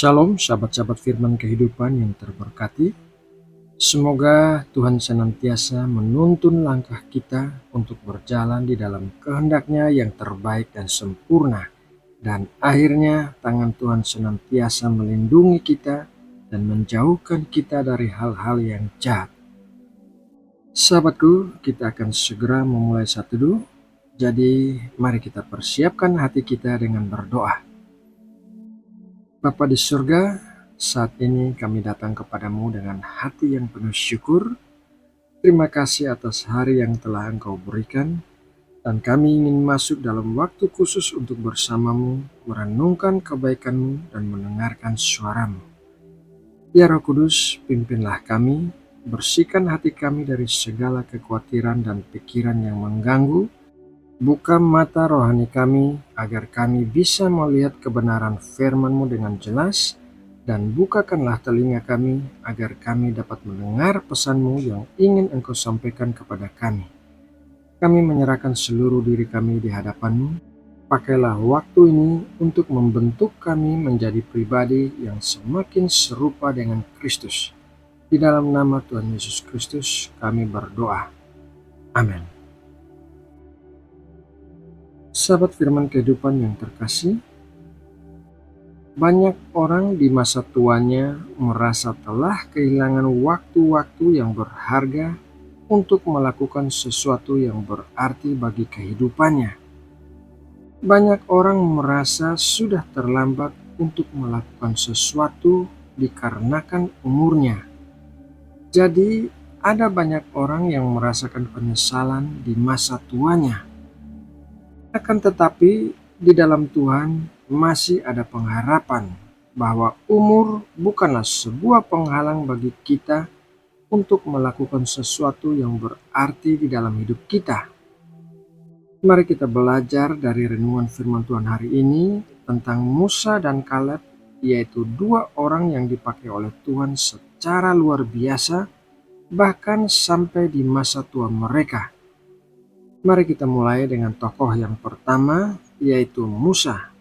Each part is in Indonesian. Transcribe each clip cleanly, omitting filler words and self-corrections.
Shalom, sahabat-sahabat firman kehidupan yang terberkati. Semoga Tuhan senantiasa menuntun langkah kita untuk berjalan di dalam kehendak-Nya yang terbaik dan sempurna. Dan akhirnya tangan Tuhan senantiasa melindungi kita dan menjauhkan kita dari hal-hal yang jahat. Sahabatku, kita akan segera memulai satu teduh. Jadi mari kita persiapkan hati kita dengan berdoa. Bapa di surga, saat ini kami datang kepadamu dengan hati yang penuh syukur. Terima kasih atas hari yang telah Engkau berikan, dan kami ingin masuk dalam waktu khusus untuk bersamamu, merenungkan kebaikan-Mu dan mendengarkan suara-Mu. Ya Roh Kudus, pimpinlah kami, bersihkan hati kami dari segala kekhawatiran dan pikiran yang mengganggu. Buka mata rohani kami agar kami bisa melihat kebenaran firman-Mu dengan jelas, dan bukakanlah telinga kami agar kami dapat mendengar pesan-Mu yang ingin Engkau sampaikan kepada kami. Kami menyerahkan seluruh diri kami di hadapan-Mu. Pakailah waktu ini untuk membentuk kami menjadi pribadi yang semakin serupa dengan Kristus. Di dalam nama Tuhan Yesus Kristus kami berdoa. Amin. Sahabat firman kehidupan yang terkasih, banyak orang di masa tuanya merasa telah kehilangan waktu-waktu yang berharga untuk melakukan sesuatu yang berarti bagi kehidupannya. Banyak orang merasa sudah terlambat untuk melakukan sesuatu dikarenakan umurnya. Jadi, ada banyak orang yang merasakan penyesalan di masa tuanya. Akan tetapi, di dalam Tuhan masih ada pengharapan bahwa umur bukanlah sebuah penghalang bagi kita untuk melakukan sesuatu yang berarti di dalam hidup kita. Mari kita belajar dari renungan firman Tuhan hari ini tentang Musa dan Kaleb, yaitu dua orang yang dipakai oleh Tuhan secara luar biasa, bahkan sampai di masa tua mereka. Mari kita mulai dengan tokoh yang pertama, yaitu Musa.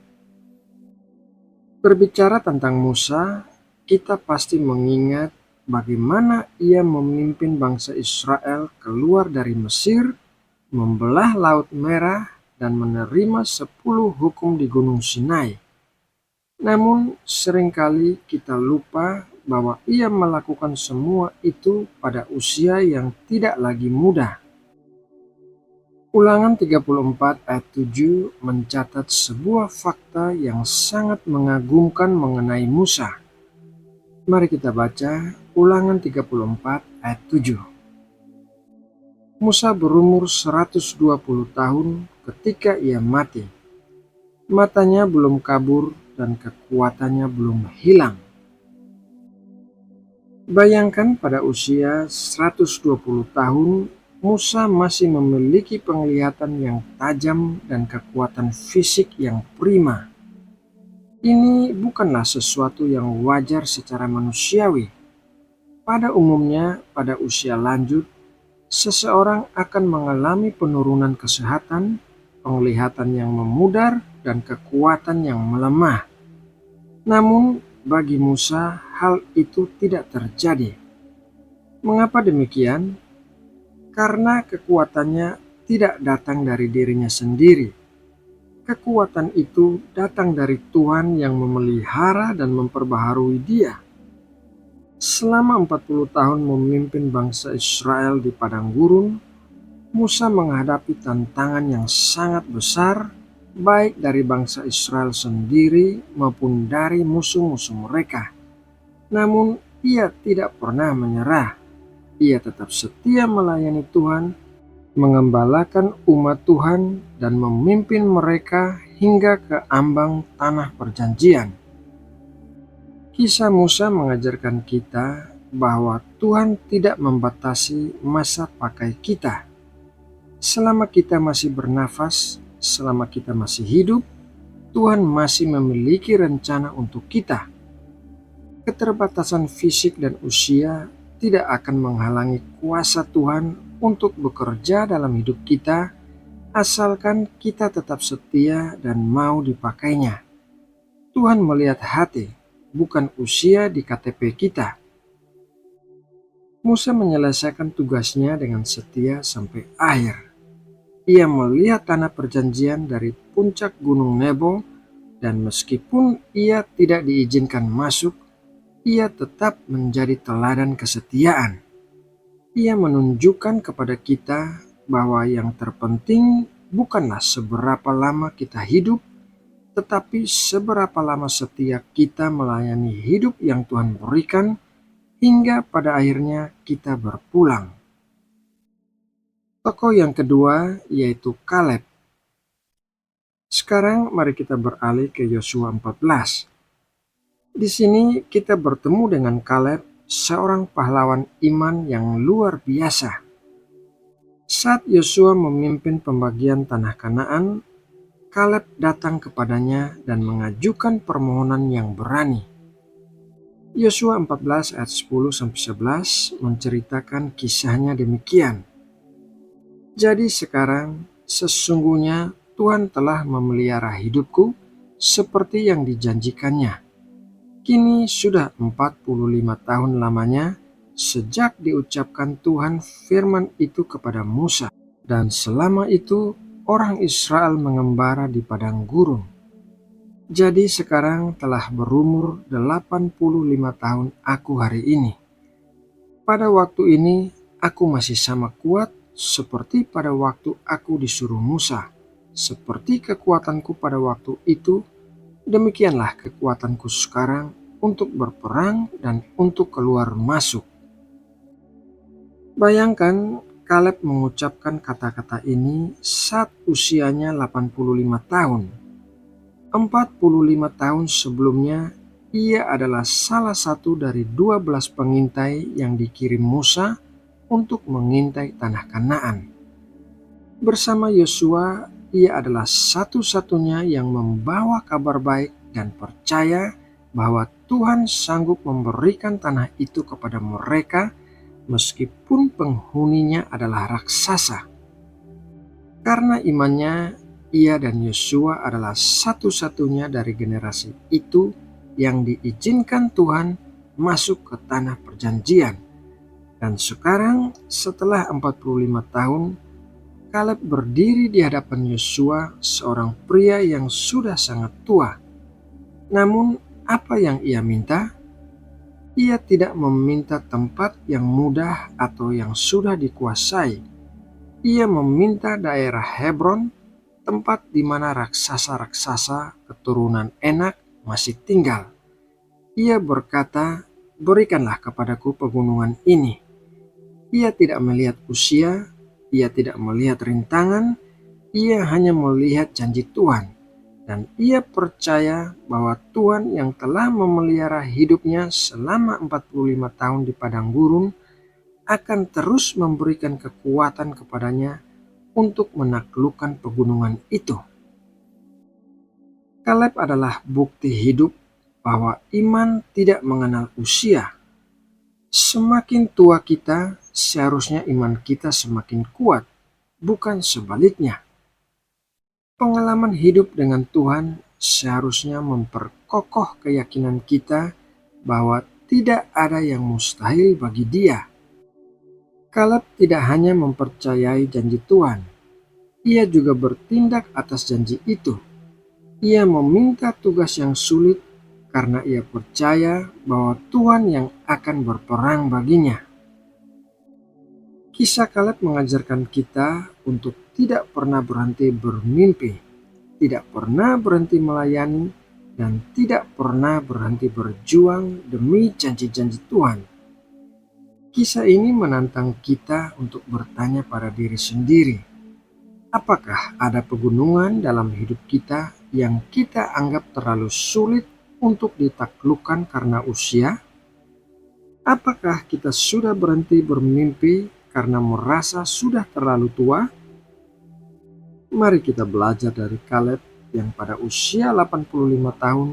Berbicara tentang Musa, kita pasti mengingat bagaimana ia memimpin bangsa Israel keluar dari Mesir, membelah Laut Merah, dan menerima 10 hukum di Gunung Sinai. Namun seringkali kita lupa bahwa ia melakukan semua itu pada usia yang tidak lagi muda. Ulangan 34 ayat 7 mencatat sebuah fakta yang sangat mengagumkan mengenai Musa. Mari kita baca Ulangan 34 ayat 7. Musa berumur 120 tahun ketika ia mati. Matanya belum kabur dan kekuatannya belum hilang. Bayangkan pada usia 120 tahun, Musa masih memiliki penglihatan yang tajam dan kekuatan fisik yang prima. Ini bukanlah sesuatu yang wajar secara manusiawi. Pada umumnya, pada usia lanjut, seseorang akan mengalami penurunan kesehatan, penglihatan yang memudar, dan kekuatan yang melemah. Namun, bagi Musa, hal itu tidak terjadi. Mengapa demikian? Karena kekuatannya tidak datang dari dirinya sendiri. Kekuatan itu datang dari Tuhan yang memelihara dan memperbaharui dia. Selama 40 tahun memimpin bangsa Israel di padang gurun, Musa menghadapi tantangan yang sangat besar, baik dari bangsa Israel sendiri maupun dari musuh-musuh mereka. Namun ia tidak pernah menyerah. Ia tetap setia melayani Tuhan, mengembalakan umat Tuhan, dan memimpin mereka hingga ke ambang tanah perjanjian. Kisah Musa mengajarkan kita bahwa Tuhan tidak membatasi masa pakai kita. Selama kita masih bernafas, selama kita masih hidup, Tuhan masih memiliki rencana untuk kita. Keterbatasan fisik dan usia tidak akan menghalangi kuasa Tuhan untuk bekerja dalam hidup kita, asalkan kita tetap setia dan mau dipakainya. Tuhan melihat hati, bukan usia di KTP kita. Musa menyelesaikan tugasnya dengan setia sampai akhir. Ia melihat tanah perjanjian dari puncak Gunung Nebo, dan meskipun ia tidak diizinkan masuk, ia tetap menjadi teladan kesetiaan. Ia menunjukkan kepada kita bahwa yang terpenting bukanlah seberapa lama kita hidup, tetapi seberapa lama setia kita melayani hidup yang Tuhan berikan hingga pada akhirnya kita berpulang. Tokoh yang kedua yaitu Kaleb. Sekarang mari kita beralih ke Yosua 14. Di sini kita bertemu dengan Kaleb, seorang pahlawan iman yang luar biasa. Saat Yosua memimpin pembagian tanah Kanaan, Kaleb datang kepadanya dan mengajukan permohonan yang berani. Yosua 14 ayat 10-11 menceritakan kisahnya demikian. Jadi sekarang sesungguhnya Tuhan telah memelihara hidupku seperti yang dijanjikannya. Kini sudah 45 tahun lamanya sejak diucapkan Tuhan firman itu kepada Musa. Dan selama itu orang Israel mengembara di padang gurun. Jadi sekarang telah berumur 85 tahun aku hari ini. Pada waktu ini aku masih sama kuat seperti pada waktu aku disuruh Musa. Seperti kekuatanku pada waktu itu, demikianlah kekuatanku sekarang untuk berperang dan untuk keluar masuk. Bayangkan Kaleb mengucapkan kata-kata ini saat usianya 85 tahun. 45 tahun sebelumnya, ia adalah salah satu dari 12 pengintai yang dikirim Musa untuk mengintai tanah Kanaan. Bersama Yosua, ia adalah satu-satunya yang membawa kabar baik dan percaya bahwa Tuhan sanggup memberikan tanah itu kepada mereka meskipun penghuninya adalah raksasa. Karena imannya, ia dan Yosua adalah satu-satunya dari generasi itu yang diizinkan Tuhan masuk ke tanah perjanjian. Dan sekarang setelah 45 tahun, Kaleb berdiri di hadapan Yosua, seorang pria yang sudah sangat tua. Namun apa yang ia minta? Ia tidak meminta tempat yang mudah atau yang sudah dikuasai. Ia meminta daerah Hebron, tempat di mana raksasa-raksasa keturunan Enak masih tinggal. Ia berkata, "Berikanlah kepadaku pegunungan ini." Ia tidak melihat usia, ia tidak melihat rintangan, ia hanya melihat janji Tuhan. Dan ia percaya bahwa Tuhan yang telah memelihara hidupnya selama 45 tahun di padang gurun akan terus memberikan kekuatan kepadanya untuk menaklukkan pegunungan itu. Kaleb adalah bukti hidup bahwa iman tidak mengenal usia. Semakin tua kita, seharusnya iman kita semakin kuat, bukan sebaliknya. Pengalaman hidup dengan Tuhan seharusnya memperkokoh keyakinan kita bahwa tidak ada yang mustahil bagi Dia. Kaleb tidak hanya mempercayai janji Tuhan, ia juga bertindak atas janji itu. Ia meminta tugas yang sulit karena ia percaya bahwa Tuhan yang akan berperang baginya. Kisah Kaleb mengajarkan kita untuk tidak pernah berhenti bermimpi, tidak pernah berhenti melayani, dan tidak pernah berhenti berjuang demi janji-janji Tuhan. Kisah ini menantang kita untuk bertanya pada diri sendiri, apakah ada pegunungan dalam hidup kita yang kita anggap terlalu sulit untuk ditaklukkan karena usia? Apakah kita sudah berhenti bermimpi karena merasa sudah terlalu tua? Mari kita belajar dari Kaleb yang pada usia 85 tahun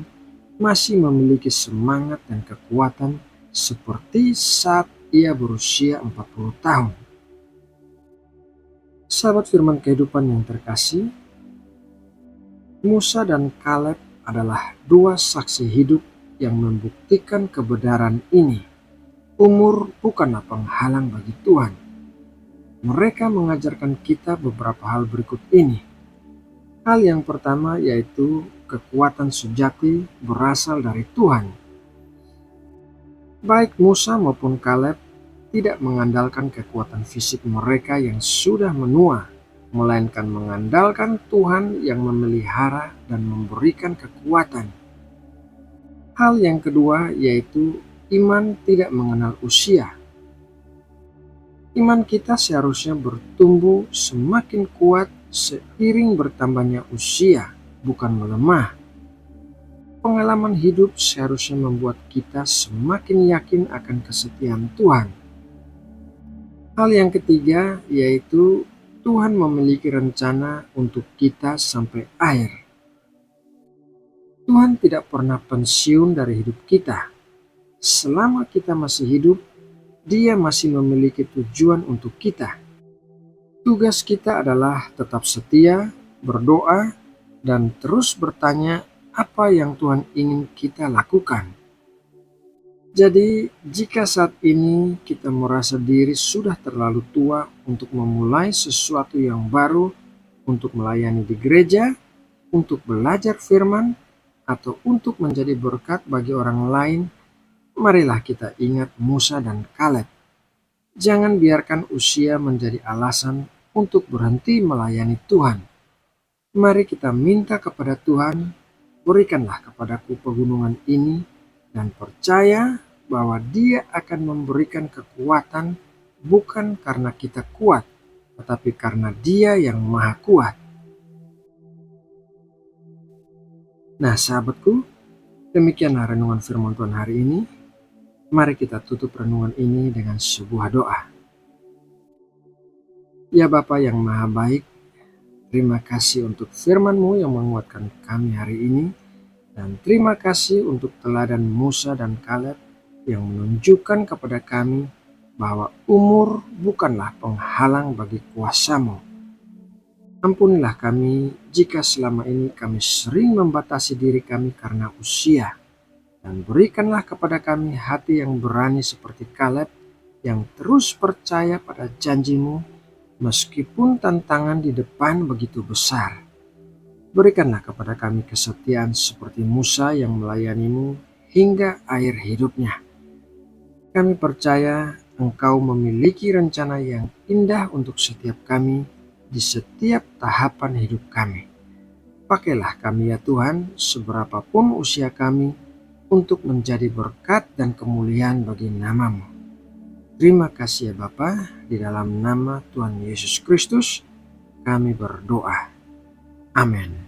masih memiliki semangat dan kekuatan seperti saat ia berusia 40 tahun. Sahabat firman kehidupan yang terkasih, Musa dan Kaleb adalah dua saksi hidup yang membuktikan kebenaran ini. Umur bukanlah penghalang bagi Tuhan. Mereka mengajarkan kita beberapa hal berikut ini. Hal yang pertama yaitu kekuatan sejati berasal dari Tuhan. Baik Musa maupun Kaleb tidak mengandalkan kekuatan fisik mereka yang sudah menua, melainkan mengandalkan Tuhan yang memelihara dan memberikan kekuatan. Hal yang kedua yaitu iman tidak mengenal usia. Iman kita seharusnya bertumbuh semakin kuat seiring bertambahnya usia, bukan melemah. Pengalaman hidup seharusnya membuat kita semakin yakin akan kesetiaan Tuhan. Hal yang ketiga yaitu Tuhan memiliki rencana untuk kita sampai akhir. Tuhan tidak pernah pensiun dari hidup kita. Selama kita masih hidup, Dia masih memiliki tujuan untuk kita. Tugas kita adalah tetap setia, berdoa, dan terus bertanya apa yang Tuhan ingin kita lakukan. Jadi, jika saat ini kita merasa diri sudah terlalu tua untuk memulai sesuatu yang baru, untuk melayani di gereja, untuk belajar firman, atau untuk menjadi berkat bagi orang lain, marilah kita ingat Musa dan Kaleb. Jangan biarkan usia menjadi alasan untuk berhenti melayani Tuhan. Mari kita minta kepada Tuhan, berikanlah kepadaku pegunungan ini, dan percaya bahwa Dia akan memberikan kekuatan bukan karena kita kuat, tetapi karena Dia yang maha kuat. Nah sahabatku, demikianlah renungan firman Tuhan hari ini. Mari kita tutup renungan ini dengan sebuah doa. Ya Bapa yang maha baik, terima kasih untuk firman-Mu yang menguatkan kami hari ini. Dan terima kasih untuk teladan Musa dan Kaleb yang menunjukkan kepada kami bahwa umur bukanlah penghalang bagi kuasa-Mu. Ampunilah kami jika selama ini kami sering membatasi diri kami karena usia. Dan berikanlah kepada kami hati yang berani seperti Kaleb yang terus percaya pada janji-Mu meskipun tantangan di depan begitu besar. Berikanlah kepada kami kesetiaan seperti Musa yang melayani-Mu hingga akhir hidupnya. Kami percaya Engkau memiliki rencana yang indah untuk setiap kami di setiap tahapan hidup kami. Pakailah kami ya Tuhan, seberapapun usia kami, untuk menjadi berkat dan kemuliaan bagi nama-Mu. Terima kasih ya Bapa, di dalam nama Tuhan Yesus Kristus kami berdoa. Amin.